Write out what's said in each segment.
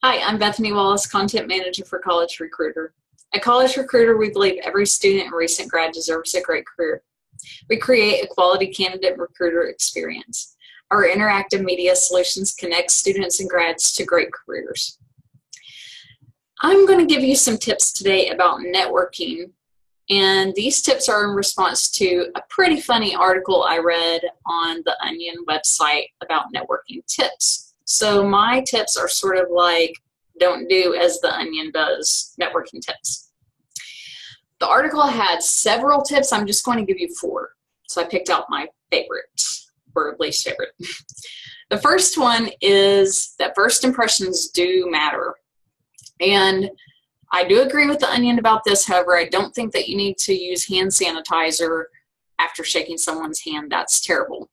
Hi, I'm Bethany Wallace, Content Manager for College Recruiter. At College Recruiter, we believe every student and recent grad deserves a great career. We create a quality candidate recruiter experience. Our interactive media solutions connect students and grads to great careers. I'm going to give you some tips today about networking, and these tips are in response to a pretty funny article I read on the Onion website about networking tips. So my tips are sort of like, don't do as the Onion does networking tips. The article had several tips. I'm just going to give you 4. So I picked out my favorite, or least favorite. The first one is that first impressions do matter. And I do agree with the Onion about this. However, I don't think that you need to use hand sanitizer after shaking someone's hand. That's terrible.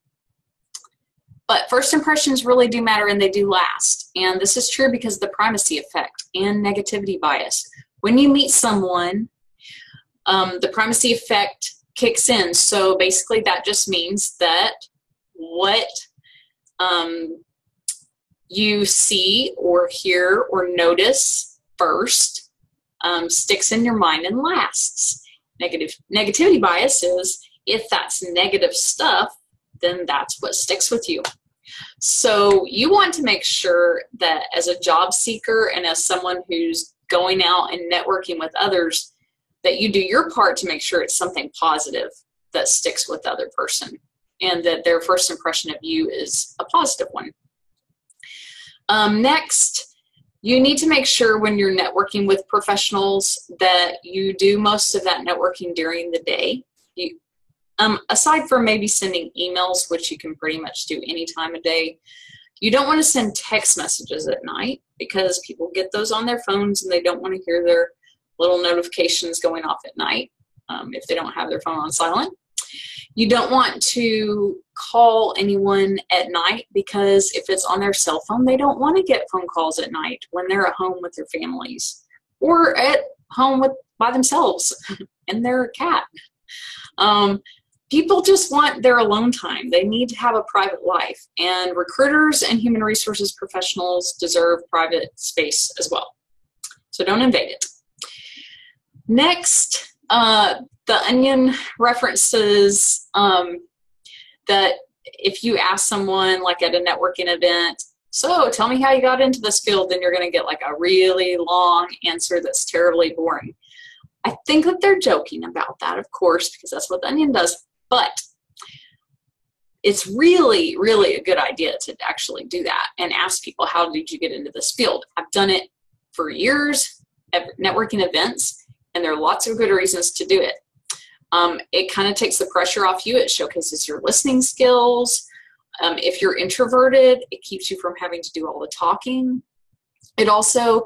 But first impressions really do matter, and they do last. And this is true because of the primacy effect and negativity bias. When you meet someone, the primacy effect kicks in. So basically that just means that what you see or hear or notice first sticks in your mind and lasts. Negativity bias is if that's negative stuff, then that's what sticks with you. So you want to make sure that as a job seeker and as someone who's going out and networking with others, that you do your part to make sure it's something positive that sticks with the other person and that their first impression of you is a positive one. Next, you need to make sure when you're networking with professionals that you do most of that networking during the day. Aside from maybe sending emails, which you can pretty much do any time of day, you don't want to send text messages at night because people get those on their phones and they don't want to hear their little notifications going off at night if they don't have their phone on silent. You don't want to call anyone at night because if it's on their cell phone, they don't want to get phone calls at night when they're at home with their families or at home by themselves and their cat. People just want their alone time. They need to have a private life, and recruiters and human resources professionals deserve private space as well. So don't invade it. Next, the Onion references that if you ask someone like at a networking event, so tell me how you got into this field, then you're going to get like a really long answer that's terribly boring. I think that they're joking about that, of course, because that's what the Onion does. But it's really, really a good idea to actually do that and ask people, how did you get into this field? I've done it for years at networking events, and there are lots of good reasons to do it. It kind of takes the pressure off you. It showcases your listening skills. If you're introverted, it keeps you from having to do all the talking. It also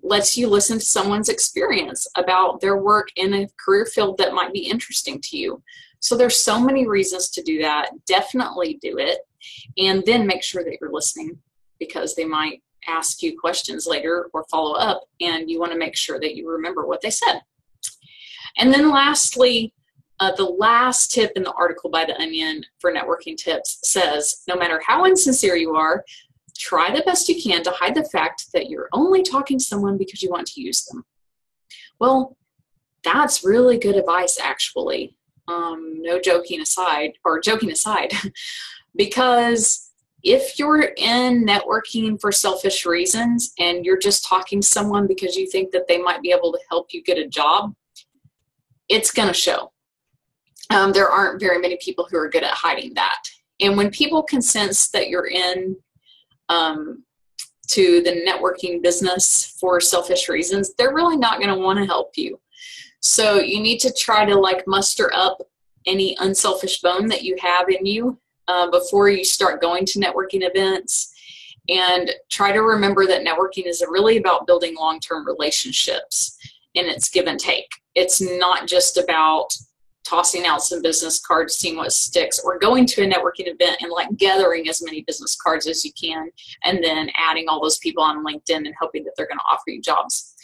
lets you listen to someone's experience about their work in a career field that might be interesting to you. So there's so many reasons to do that. Definitely do it. And then make sure that you're listening because they might ask you questions later or follow up, and you want to make sure that you remember what they said. And then lastly, the last tip in the article by the Onion for networking tips says, no matter how insincere you are, try the best you can to hide the fact that you're only talking to someone because you want to use them. Well, that's really good advice, actually. No joking aside, because if you're in networking for selfish reasons and you're just talking to someone because you think that they might be able to help you get a job, it's going to show. There aren't very many people who are good at hiding that. And when people can sense that you're in to the networking business for selfish reasons, they're really not going to want to help you. So you need to try to muster up any unselfish bone that you have in you before you start going to networking events, and try to remember that networking is really about building long-term relationships, and it's give and take. It's not just about tossing out some business cards, seeing what sticks, or going to a networking event and gathering as many business cards as you can and then adding all those people on LinkedIn and hoping that they're going to offer you jobs.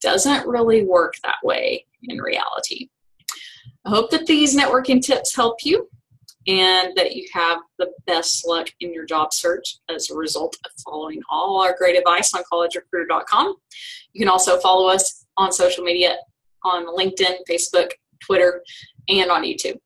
Doesn't really work that way in reality. I hope that these networking tips help you. and that you have the best luck in your job search as a result of following all our great advice on collegerecruiter.com. You can also follow us on social media on LinkedIn, Facebook, Twitter, and on YouTube.